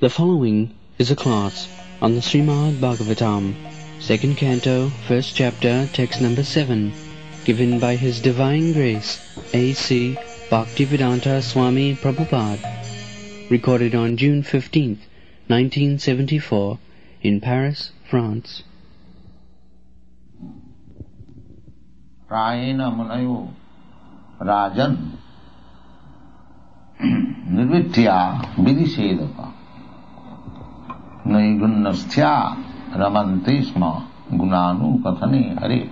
The following is a class on the Srimad Bhagavatam, 2nd Canto, 1st Chapter, Text number 7, given by His Divine Grace, A.C. Bhaktivedanta Swami Prabhupada, recorded on June 15th, 1974, in Paris, France. Prayena munayo rajan nirvitya vidisedaka naigunnasthya ramante sma gunanu kathane hare.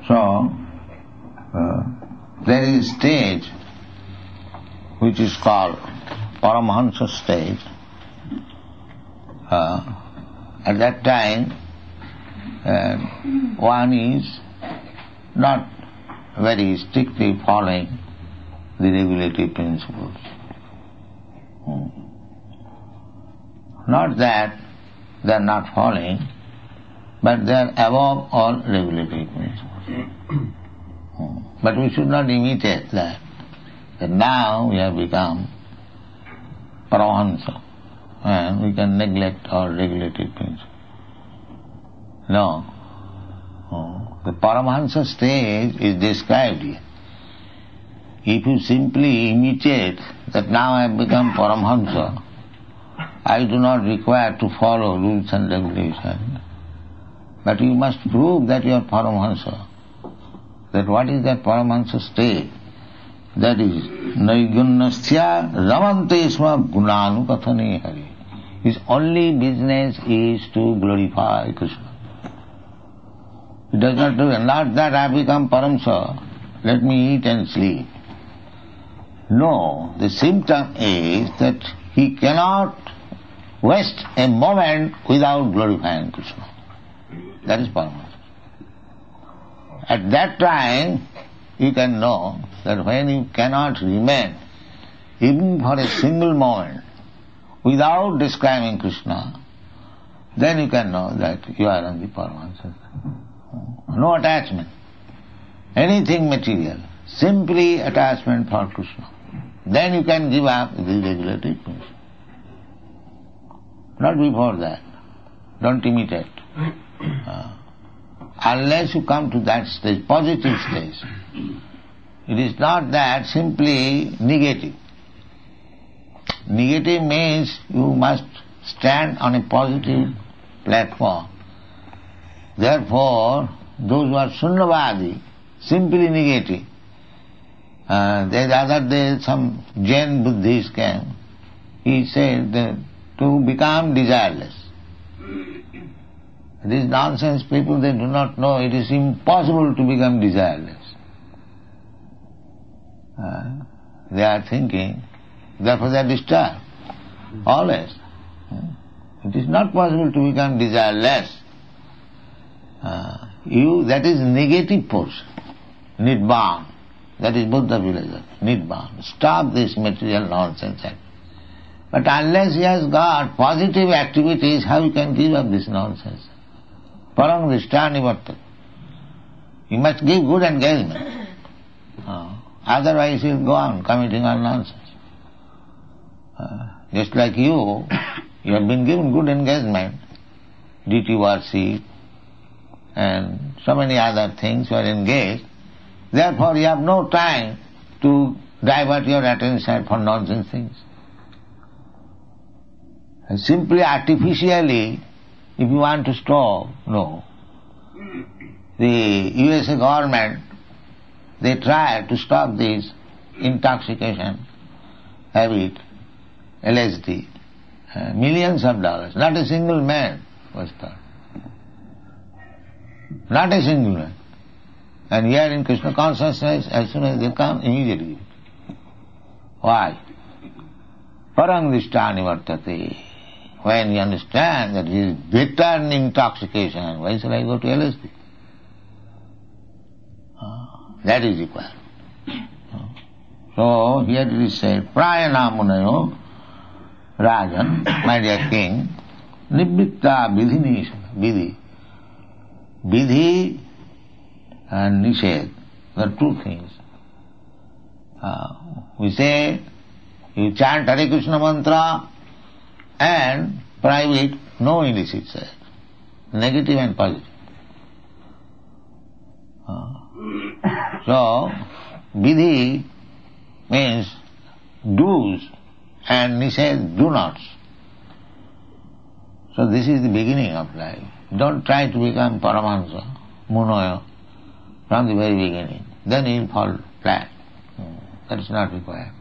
So, there is a stage which is called Paramahansa stage. At that time, one is not very strictly following the regulative principles. Not that they are not following, but they are above all regulative principles. But we should not imitate that now we have become Paramahansa and we can neglect all regulative principles. No. The Paramahansa stage is described here. If you simply imitate that now I have become Paramahansa, I do not require to follow rules and regulations. But you must prove that you are Paramahansa. That what is that Paramahansa stage? That is Naigunnasthya ramante sma gunanu kathane hari. His only business is to glorify Krishna. He does not do it. Not that I become Paramsa, let me eat and sleep. No, the symptom is that he cannot waste a moment without glorifying Krishna. That is Paramahansa. At that time, you can know that when you cannot remain, even for a single moment, without describing Krishna, then you can know that you are on the Paramahansa. No attachment. Anything material. Simply attachment for Krishna. Then you can give up the regulative principle. Not before that. Don't imitate. Unless you come to that stage, positive stage. It is not that simply negative. Negative means you must stand on a positive platform. Therefore, those who are Sunnavadi, simply negative. The other day some Jain Buddhist came. He said that to become desireless. These nonsense people, they do not know it is impossible to become desireless. They are thinking, therefore they are disturbed. Always. It is not possible to become desireless. That is negative portion. Nidban. That is Buddha philosophy. Nidban. Stop this material nonsense. But unless he has got positive activities, how he can give up this nonsense? Parang drishtani vartat. He must give good engagement. Otherwise he will go on committing all nonsense. Just like you have been given good engagement, deity worship, and so many other things you are engaged. Therefore you have no time to divert your attention for nonsense things. And simply artificially, if you want to stop, no. The USA government, they try to stop this intoxication habit, LSD, millions of dollars. Not a single man was stopped. Not a single man. And here in Krishna consciousness, as soon as they come, immediately. Why? Parang drishtani vartate. When you understand that it is better in intoxication, why shall I go to LSD? That is required. So here it is said, Prayana munayo rajan, my dear king, nibbitta vidhi. Vidhi and nished, there are two things. We say You chant Hare Krishna mantra and private, no illicit sex. Negative and positive. So, vidhi means do's and nishad do nots. So this is the beginning of life. Don't try to become Paramahansa, Munoya, from the very beginning. Then you'll fall flat. That is not required.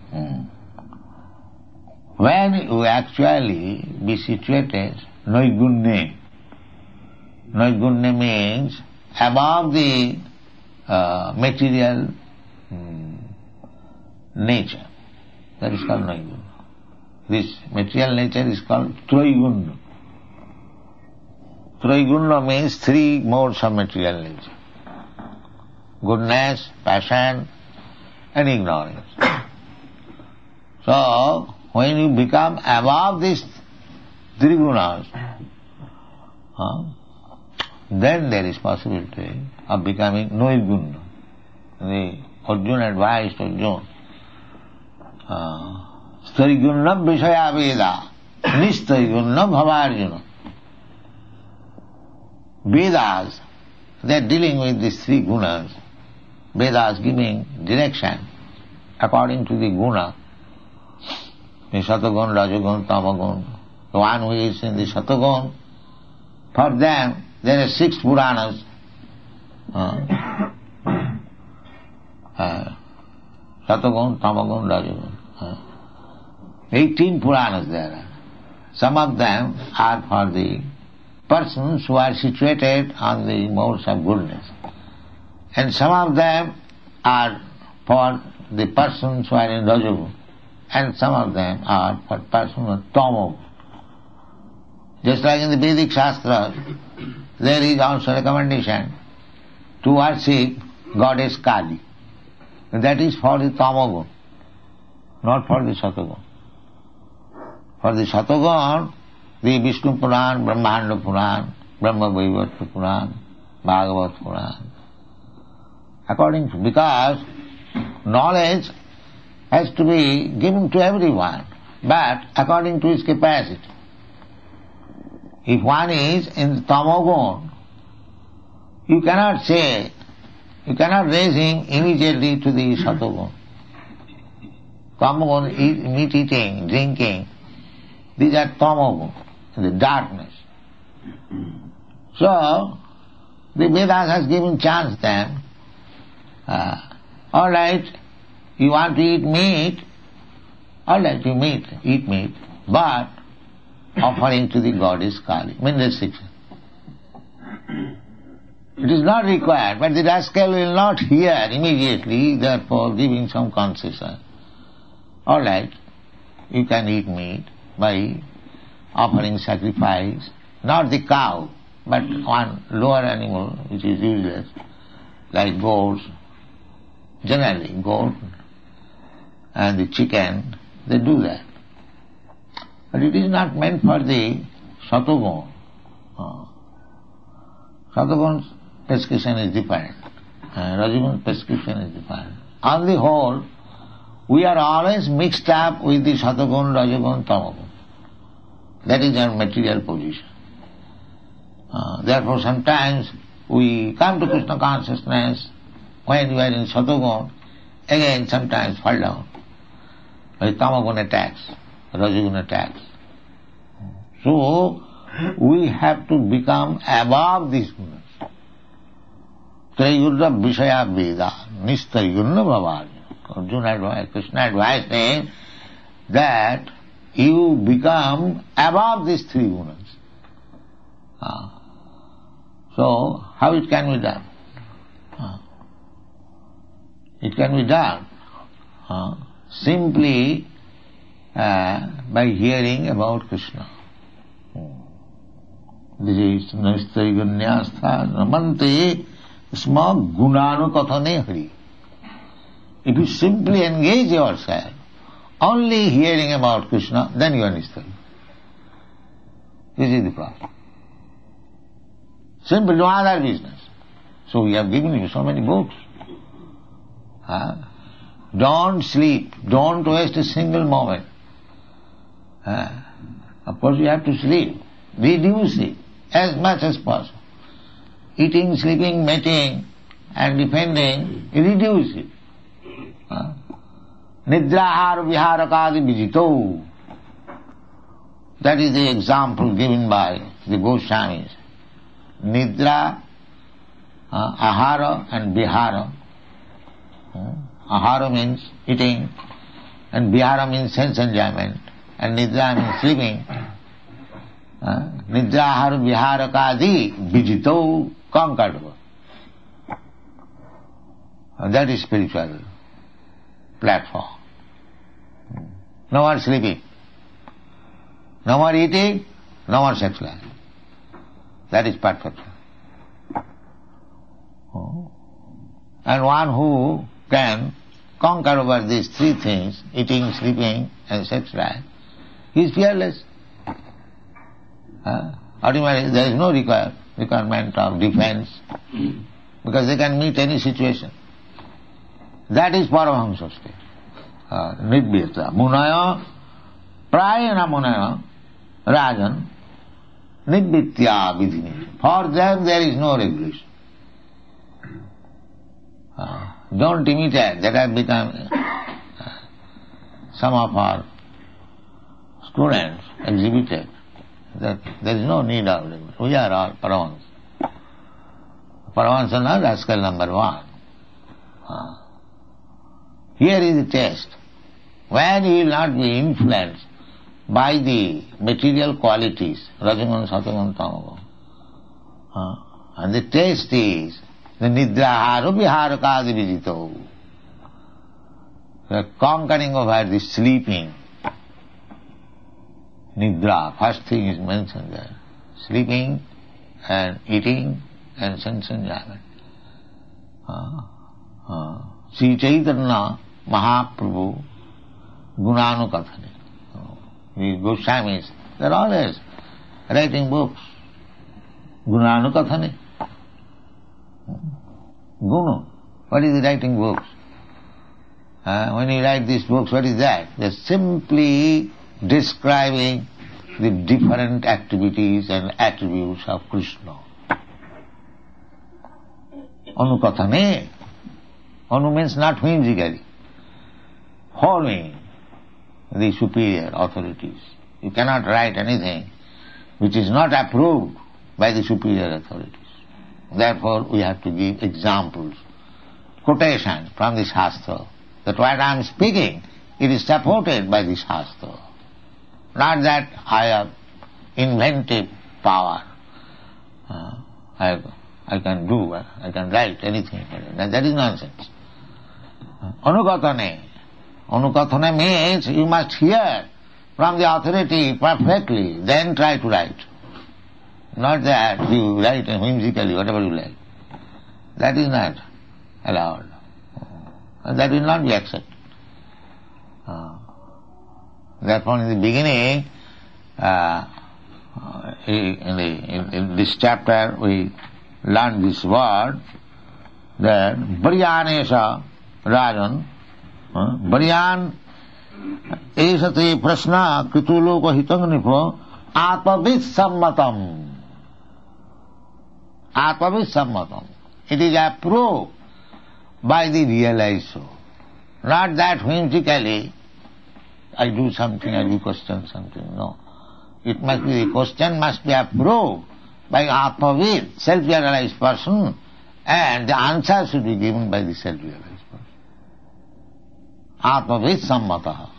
When you actually be situated, Naigunne. Naigunne means above the material nature. That is called Naigunna. This material nature is called Traigunna. Traigunna means three modes of material nature. Goodness, passion, and ignorance. So, when you become above these three gunas, then there is possibility of becoming Nirgunna. The Arjuna advised Arjuna, Starigunna Vishaya Veda, Nistarigunna Bhavarjuna. Vedas, they are dealing with these three gunas. Vedas giving direction according to the guna. The Satagun, Rajagun, Tamagun. The one who is in the Satagun, for them there are 6 Puranas. Satagun, Tamagun, Rajagun. 18 Puranas there are. Some of them are for the persons who are situated on the modes of goodness. And some of them are for the persons who are in Rajagun. And some of them are for persons who are Tamo. Just like in the Vedic Shastra, there is also recommendation to worship goddess Kali. And that is for the Tamagun, not for the Satagun. For the Satagun, the Vishnu Puran, Brahmanda Puran, Brahma Vaivarta Puran, Bhagavat Puran. Because knowledge has to be given to everyone, but according to his capacity. If one is in the Tamagun, you cannot raise him immediately to the Satagun. Tamagun, meat eating, drinking, these are Tamagun, the darkness. So, the Vedas has given chance then. All right, you want to eat meat, all right, you eat meat, but offering to the goddess Kali, mean restriction. It is not required, but the rascal will not hear immediately, therefore giving some concession. All right, you can eat meat by offering sacrifice, not the cow, but one lower animal which is useless, like goats. Generally, goat and the chicken, they do that. But it is not meant for the Satagun. Satagun's prescription is different. Rajagun's prescription is different. On the whole, we are always mixed up with the Satagun, Rajagun, Tamagun. That is our material position. Therefore, sometimes we come to Krishna consciousness when you are in Satagun, again sometimes fall down. When Tamagun attacks, Rajagun attacks. So, we have to become above these gunas. Trayurra Vishaya Veda, Nistayurna Bhavarjuna. Arjuna advised, Krishna advised him that you become above these 3 gunas. So, how it can be done? It can be done simply by hearing about Krishna. This is Naistaganyastha Namante Sma Gunanu Kathane Hari. If you simply engage yourself only hearing about Krishna, then you are Nistaganya. This is the problem. Simple, no other business. So we have given you so many books. Don't sleep. Don't waste a single moment. Of course you have to sleep. Reduce it as much as possible. Eating, sleeping, mating and defending, reduce it. Nidrahara viharakadi vijito. That is the example given by the Goswamis. Nidra, ahara and vihara. Ahara means eating and vihara means sense enjoyment and nidra means sleeping. Nidra, ahara, viharakadi vijito, conquered. That is spiritual platform. No more sleeping, no more eating, no more sex life. That is perfection. And one who can conquer over these three things, eating, sleeping and sex life, he is fearless. Ultimately there is no requirement of defense because they can meet any situation. That is Paramahamsa state. Nidvyata. Munaya, prayana munaya, rajan, nidvyatya vidhini. For them there is no regulation. Don't imitate. That has become some of our students exhibited. That there is no need of regulation. We are all Paramahamsa. Paramahamsa is rascal number one. Here is the test. When he will not be influenced by the material qualities, Rajagun, Satagun, Tamagun. And the test is the Nidrahara Viharakadi Vijito. The conquering over the sleeping. Nidra, first thing is mentioned there. Sleeping and eating and sense enjoyment. Sri Chaitanya Mahaprabhu Gunanukathane. The Goswamis, they are always writing books. Gunanukathane. Gunu. What is writing books? When you write these books, what is that? They are simply describing the different activities and attributes of Krishna. Anukathane. Anu means not whimsically. Following the superior authorities. You cannot write anything which is not approved by the superior authorities. Therefore we have to give examples, quotation from the Shastra, that what I am speaking, it is supported by the Shastra. Not that I have inventive power. I can do, I can write anything. That is nonsense. Anukathane. Anukathane means you must hear from the authority perfectly, then try to write. Not that you write whimsically, whatever you like. That is not allowed. That will not be accepted. Therefore in the beginning, in this chapter we learn this word, that Varyanesha Rajan, Varyan esate prasna krituloko hitangnipo atmavid sammatam. Atmavid sammatam. It is approved by the realized soul. Not that whimsically I do something, I do question something. No. It must be, the question must be approved by Atmavid, self-realized person, and the answer should be given by the self-realized person. Atmavid sammataha.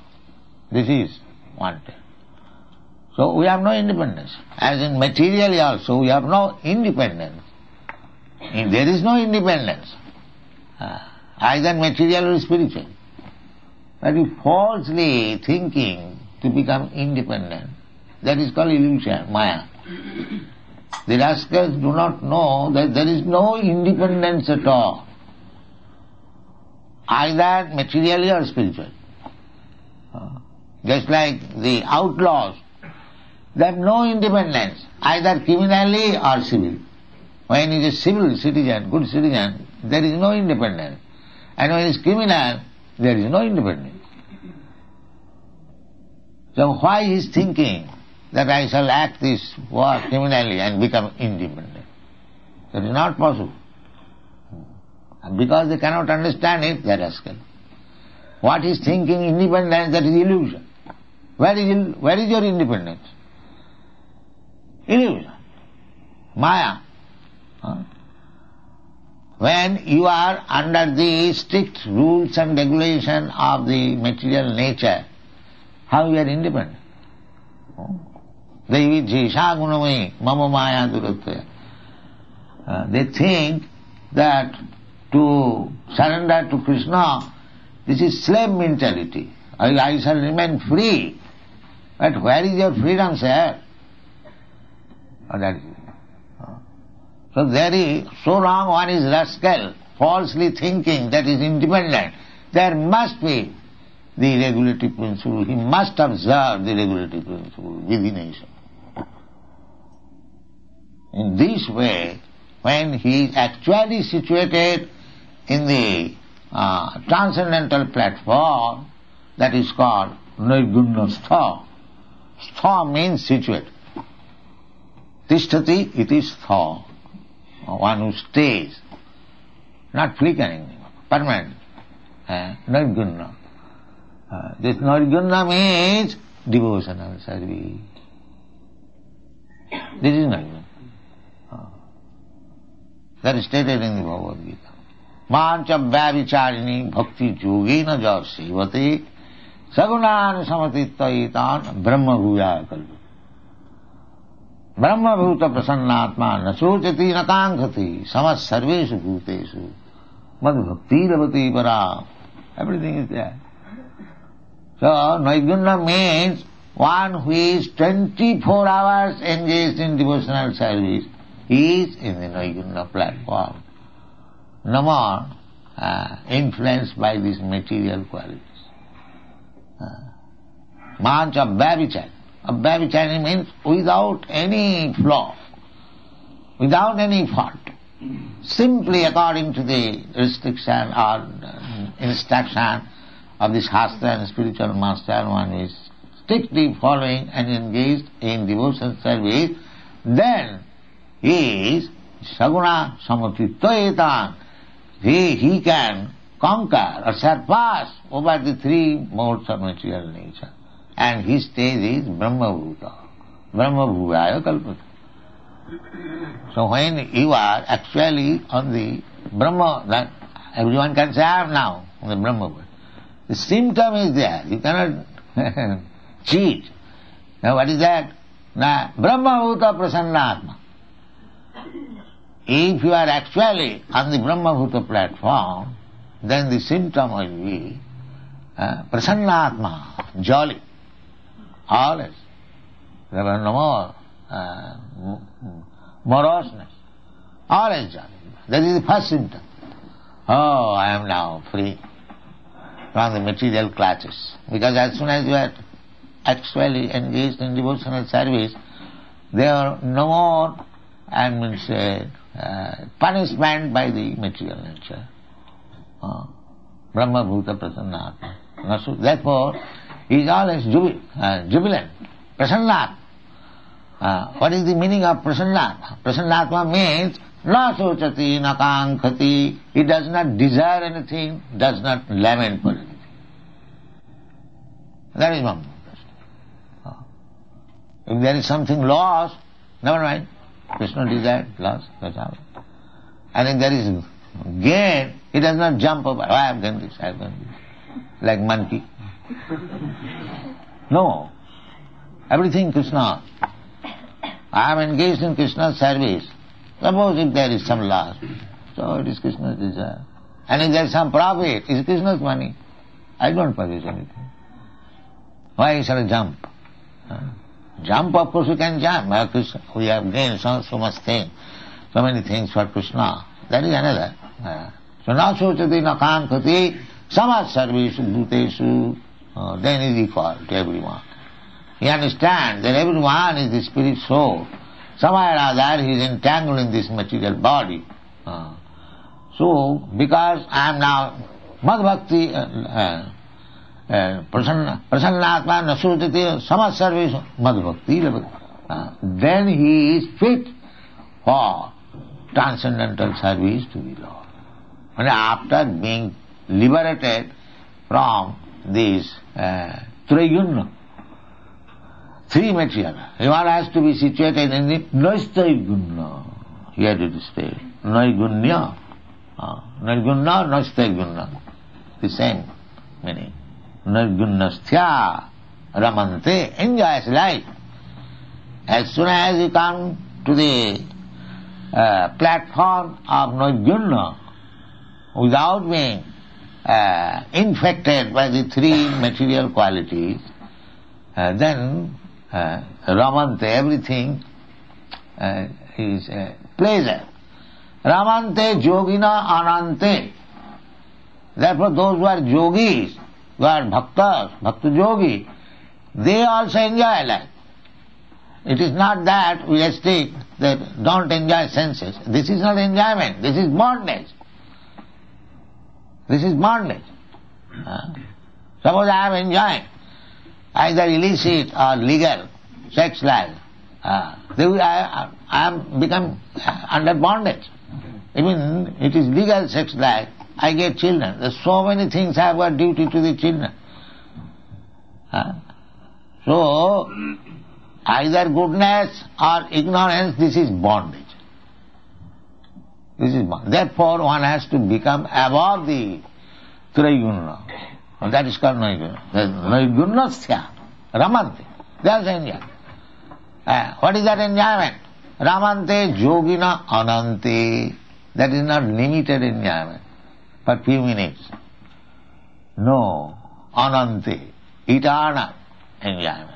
This is wanted. So we have no independence. As in materially also, we have no independence. There is no independence, either material or spiritual. But if falsely thinking to become independent, that is called illusion, maya. The rascals do not know that there is no independence at all, either materially or spiritual. Just like the outlaws, they have no independence, either criminally or civil. When he is a civil citizen, good citizen, there is no independence. And when he is criminal, there is no independence. So why he is thinking that I shall act this work criminally and become independent? That is not possible. And because they cannot understand it, they are rascal. What he is thinking independence, that is illusion. Where is your independence? Illusion. Maya. When you are under the strict rules and regulation of the material nature, how you are independent? They think that to surrender to Krishna, this is slave mentality. I shall remain free. But where is your freedom, sir? So there is, so long one is rascal, falsely thinking that is independent, there must be the regulative principle. He must observe the regulative principle within himself. In this way, when he is actually situated in the transcendental platform, that is called nirgunna stha. Stha means situate. Tishtati iti stha. One who stays, not flickering, permanent. Nirgunna. This nirgunna means devotional service. This is nirgunna. That is stated in the Bhagavad Gita. Mancha vyavicharini bhakti yogena ja sevate sagunan samatittaitan brahma bhuya kalpa. Brahma bhuta prasannatma nasochati nakankati samas sarveshu bhuteshu mad bhakti ravati para. Everything is there. So, Naiguna means one who is 24 hours engaged in devotional service. He is in the Naiguna platform. No more influenced by these material qualities. Mancha Babichan. Babichan means without any flaw, without any fault. Simply according to the restriction or instruction of the Shastra and spiritual master, one is strictly following and engaged in devotion service, then he is saguna samatittayatan. He can conquer or surpass over the three modes of material nature. And his stage is Brahma Bhuta. Brahma Bhuvaya Kalpata. So when you are actually on the Brahma, that everyone can say, I am now on the Brahma Bhuta. The symptom is there. You cannot cheat. Now what is that? Now, Brahma Bhuta Prasannatma. If you are actually on the Brahma Bhuta platform, then the symptom will be Prasannatma, jolly. Always. There was no more moroseness. Always jolly. That is the first symptom. Oh, I am now free from the material clutches. Because as soon as you are actually engaged in devotional service, there are no more, punishment by the material nature. Brahma Bhuta Prasannatma. Therefore, he is always jubilant. Prasannatma. What is the meaning of Prasannatma? Prasannatma means na sochati, na kankhati. He does not desire anything, does not lament for anything. That is one. If there is something lost, never mind. Krishna desired, lost, that's all. And if there is gain, he does not jump over. Oh, I have done this, I have done this. Like monkey. No. Everything Krishna. I am engaged in Krishna's service. Suppose if there is some loss, so it is Krishna's desire. And if there is some profit, it is Krishna's money. I don't purchase anything. Why shall I jump? Jump, of course we can jump. We have gained so much thing, so many things for Krishna. That is another. So na sochati na kankati samas sarveshu bhuteshu. Then he is equal to everyone. He understands that everyone is the spirit soul. Somewhere or other he is entangled in this material body. So, because I am now Mad Bhakti Prasannatma Nasrutati Samad Service Mad Bhakti. Then he is fit for transcendental service to the Lord. And after being liberated from this Trayaguna, three material, one has to be situated in the Naistaguna. Here it is stated, Naigunya. Nirgunna, Naistaguna. The same meaning. Nirgunnasthya ramante, enjoys life. As soon as you come to the platform of Nirgunna, without being infected by the three material qualities, then ramante, everything is pleasure. Ramante yogina anante. Therefore those who are yogis, who are bhaktas, bhakta yogi, they also enjoy life. It is not that we restrict that don't enjoy senses. This is not enjoyment, this is bondage. This is bondage. Suppose I am enjoying either illicit or legal sex life, I am become under bondage. Even it is legal sex life, I get children. There are so many things I have got duty to the children. So, either goodness or ignorance, this is bondage. This is bondage. Therefore, one has to become above the Trayaguna. And that is called Naiguna. Naigunnasthya, ramante. That is enjoyment. What is that enjoyment? Ramante yogina anante. That is not limited enjoyment for few minutes. No, anante, eternal enjoyment.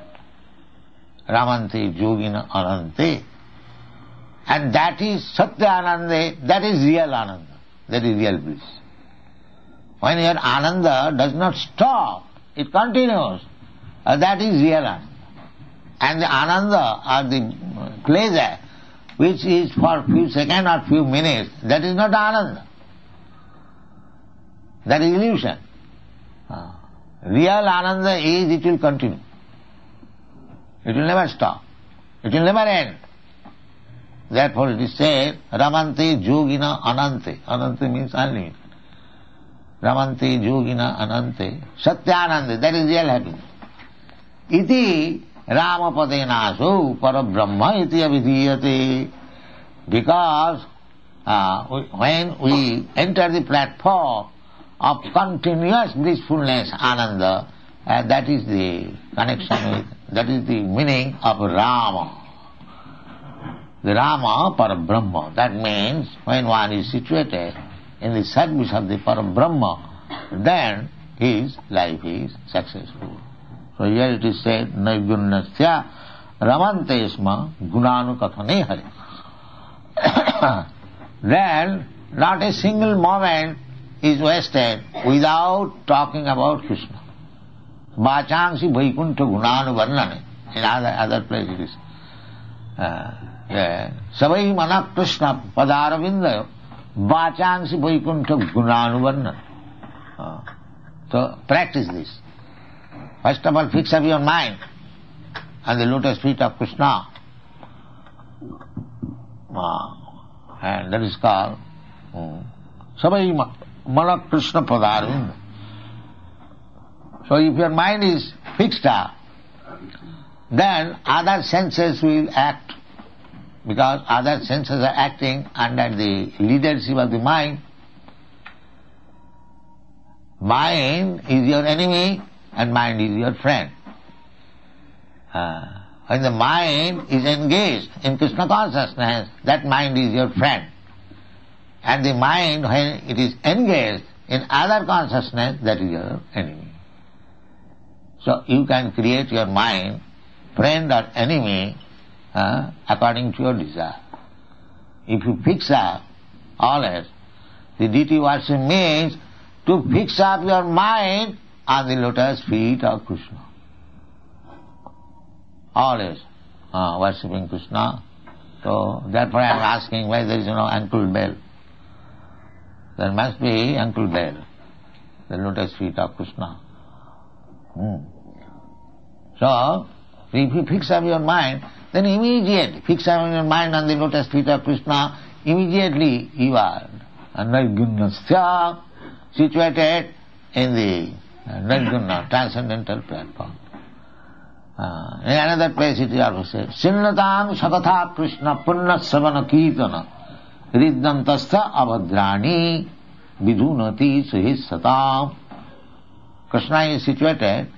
Ramante yogina anante. And that is satya ananda, that is real ananda, that is real bliss. When your ananda does not stop, it continues, that is real ananda. And the ananda or the pleasure which is for few seconds or few minutes, that is not ananda. That is illusion. Real ananda is it will continue. It will never stop. It will never end. Therefore it is said, Ramante yogina anante. Anante means unlimited. Ramante yogina anante. Satyananda, that is real happiness. Iti Ramapadenaso parabrahma iti avidhiyate. Because when we enter the platform of continuous blissfulness, ananda, that is the connection with, that is the meaning of Rama. The Rama Parabrahma. That means when one is situated in the service of the Parabrahma, then his life is successful. So here it is said, Naigunnasya ramantesma gunanu kathane hari. Then not a single moment is wasted without talking about Krishna. Vachangsi vaikuntha gunanu varnane. In other places it is. Savai mana Krishna padaravindayo vachangsi vaikuntha gunanu varnane. So practice this. First of all, fix up your mind on the lotus feet of Krishna. And that is called Savai mana Krishna padaravindayo. So if your mind is fixed up, then other senses will act, because other senses are acting under the leadership of the mind. Mind is your enemy and mind is your friend. When the mind is engaged in Krishna consciousness, that mind is your friend. And the mind, when it is engaged in other consciousness, that is your enemy. So you can create your mind, friend or enemy, according to your desire. If you fix up always, the deity worship means to fix up your mind on the lotus feet of Krishna. Always worshipping Krishna. So therefore I am asking why there is no Uncle Bell. There must be Uncle Bell. the lotus feet of Krishna. So, if you fix up your mind, then immediately fix up your mind on the lotus feet of Krishna, immediately you are Nirgunasya, situated in the Nirguna, transcendental platform. In another place it is also said, Sinnatam Sakatha Krishna Punna Savana Kirtana Riddantastha Abhadrani Vidunati Suhissatam. Krishna is situated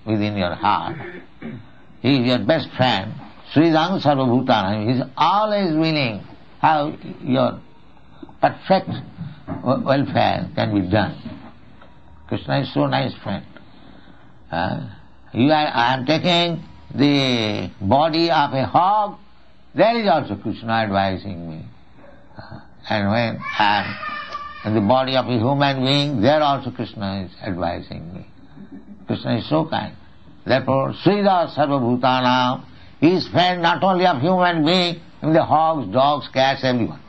within your heart. He is your best friend. Sridham Sarvabhutana. He is always willing how your perfect welfare can be done. Krishna is so nice friend. I am taking the body of a hog, there is also Krishna advising me. And when I am in the body of a human being, there also Krishna is advising me. Krishna is so kind. Therefore, Sridhar Sarvabhutana, he is friend not only of human being, even the hogs, dogs, cats, everyone.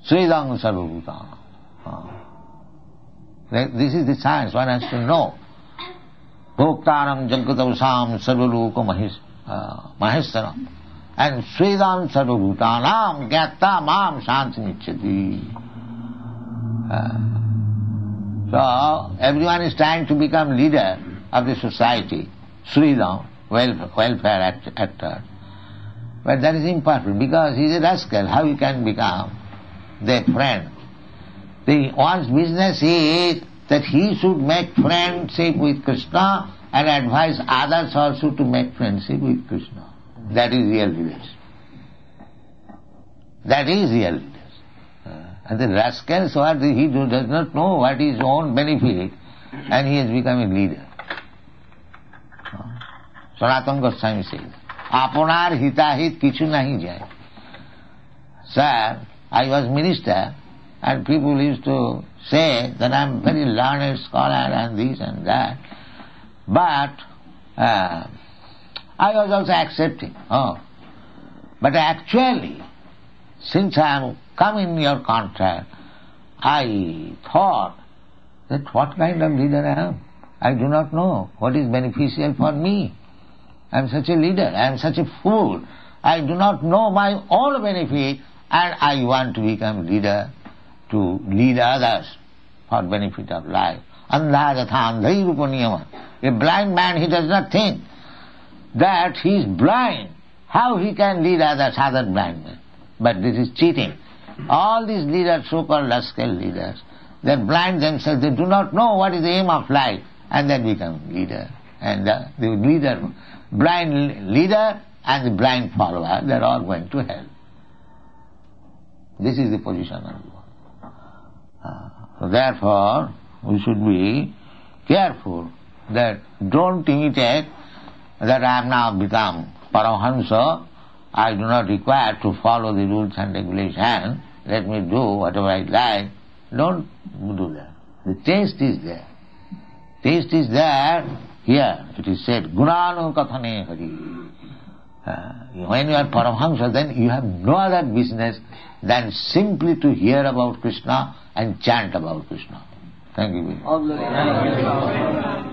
Sridhar Sarvabhutana. This is the science one has to know. Bhoktaram Jagatavasam Sarvaluka Maheshtaram. And Sridham Sarvabhutanam Gyatta Mam Shantimichati. So, everyone is trying to become leader of the society, Sridham, welfare actor. But that is impossible because he is a rascal. How he can become their friend? One's business is that he should make friendship with Krishna and advise others also to make friendship with Krishna. That is real leadership. That is real leadership. And the rascal, he does not know what is his own benefit and he has become a leader. Sanatana Goswami says, Aponar hitahit kichu nahi jai. Sir, I was minister and people used to say that I am very learned scholar and this and that. But I was also accepting. But actually, since I am come in your contact, I thought that what kind of leader I am. I do not know what is beneficial for me. I am such a leader, I am such a fool. I do not know my own benefit and I want to become leader to lead others for benefit of life. A blind man, he does not think that he is blind. How he can lead others, other blind men? But this is cheating. All these leaders, so-called rascal leaders, they are blind themselves. They do not know what is the aim of life, and then become leader. And the leader, blind leader and the blind follower, they are all going to hell. This is the position of the world. So therefore, we should be careful that don't imitate that I have now become Paramahamsa, I do not require to follow the rules and regulations, let me do whatever I like. Don't do that. The taste is there. Taste is there. Here it is said, Gunanu Kathane Hari. When you are Paramahamsa, then you have no other business than simply to hear about Krishna and chant about Krishna. Thank you very much.